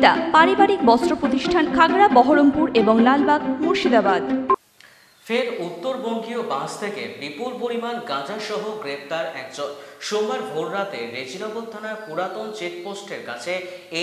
সুনিতা পারিবারিক বস্ত্র প্রতিষ্ঠান, খাগড়া, বহরমপুর এবং লালবাগ, মুর্শিদাবাদ। ফের উত্তরবঙ্গীয় বাস থেকে বিপুল পরিমাণ গাঁজা সহ গ্রেপ্তার একজন। সোমবার ভোররাতে রেজিনগর থানার পুরাতন চেকপোস্টের কাছে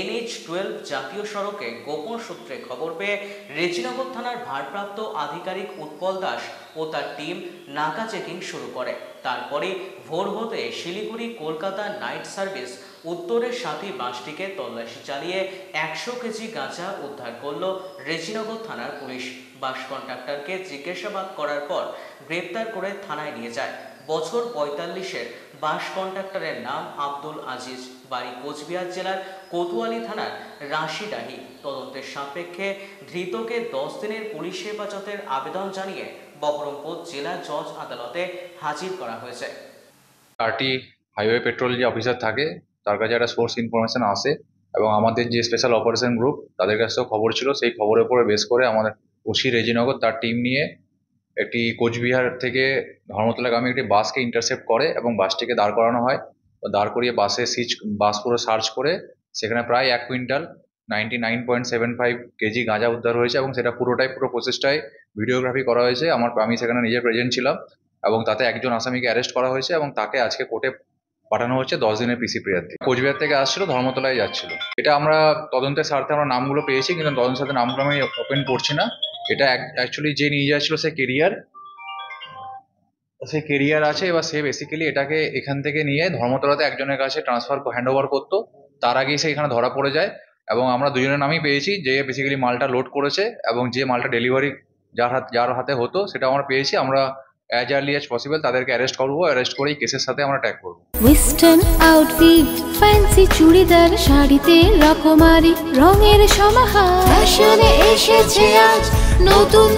NH-12 জাতীয় সড়কে গোপন সূত্রে খবর পেয়ে রেজিনগর থানার ভারপ্রাপ্ত আধিকারিক উৎপল দাস ও তার টিম নাকা চেকিং শুরু করে। তারপরে ভোর হতে শিলিগুড়ি কলকাতা নাইট সার্ভিস উত্তরের সাথী বাসটিকে তল্লাশি চালিয়ে 100 কেজি গাঁজা উদ্ধার করল রেজিনগর থানার পুলিশ। বাস কন্ট্রাক্টরকে জিজ্ঞাসাবাদ করার পর গ্রেপ্তার করে থানায় নিয়ে যায়। বছর 45-এর বাস কন্ট্রাক্টরের নাম আব্দুল আজিজ, বাড়ি কোচবিহার জেলার কোতোয়ালি থানার রাশিডাহি। তদন্তের সাপেক্ষে ধৃতকে 10 দিনের পুলিশ হেফাজতের আবেদন জানিয়ে বহরমপুর জেলা জজ আদালতে হাজির করা হয়েছে। আরটি হাইওয়ে পেট্রোল যে অফিসার থাকে তার কাছে একটা সোর্স ইনফরমেশন আসে এবং আমাদের যে স্পেশাল অপারেশন গ্রুপ তাদের কাছেও খবর ছিল। সেই খবরের উপরে বেস করে আমাদের ওসি রেজিনগর তার টিম নিয়ে একটি কোচবিহার থেকে ধর্মতলাগামী একটি বাসকে ইন্টারসেপ্ট করে এবং বাসটিকে দাঁড় করানো হয়। দাঁড় করিয়ে বাস পুরো সার্চ করে সেখানে প্রায় 1 কুইন্টাল 99.75 কেজি গাঁজা উদ্ধার হয়েছে এবং সেটা পুরো প্রসেসটাই ভিডিওগ্রাফি করা হয়েছে। আমি সেখানে নিজে প্রেজেন্ট ছিলাম এবং তাতে একজন আসামিকে অ্যারেস্ট করা হয়েছে এবং তাকে আজকে কোর্টে পাঠানো হচ্ছে 10 দিনের পিসি প্রিয়ার্থী। কোচবিহার থেকে আসছিল, ধর্মতলায় যাচ্ছিল। এটা আমরা তদন্তের স্বার্থে আমরা নামগুলো পেয়েছি, কিন্তু তদন্তের সাথে নামগুলো আমি ওপেন করছি না। এটা অ্যাকচুয়ালি যে নিয়ে যাচ্ছিল সে কেরিয়ার আছে, এবার সে বেসিক্যালি এটাকে এখান থেকে নিয়ে ধর্মতলাতে একজনের কাছে হ্যান্ড ওভার করতো। তার আগেই সে এখানে ধরা পড়ে যায় এবং আমরা দুজনের নামই পেয়েছি, যে বেসিক্যালি মালটা লোড করেছে এবং যে মালটা ডেলিভারি যার হাতে হতো সেটা আমরা পেয়েছি। আমরা as early as possible তাদেরকে অ্যারেস্ট করবো, অ্যারেস্ট করেই কেসের সাথে আমরা ট্যাগ করবো। ওয়েস্টার্ন আউটফিট, ফ্যান্সি চুড়িদার, শাড়িতে রকমারি রঙের সমাহার, ফ্যাশনে এসেছে আজ নতুন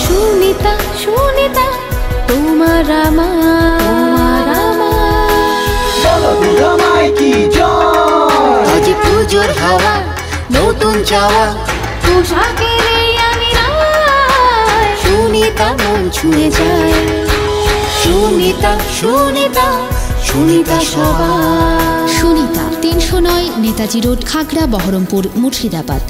সুনিতা, সুনিতা তোমার আমার আজ পুজোর হাওয়া, নতুন চাওয়া পোশাকের সুনিতা মন ছুঁয়ে যায়। সুনিতা, সুনিতা, সুনিতা সবার। সুনিতা 309 নেতাজি রোড, খাগড়া, বহরমপুর, মুর্শিদাবাদ।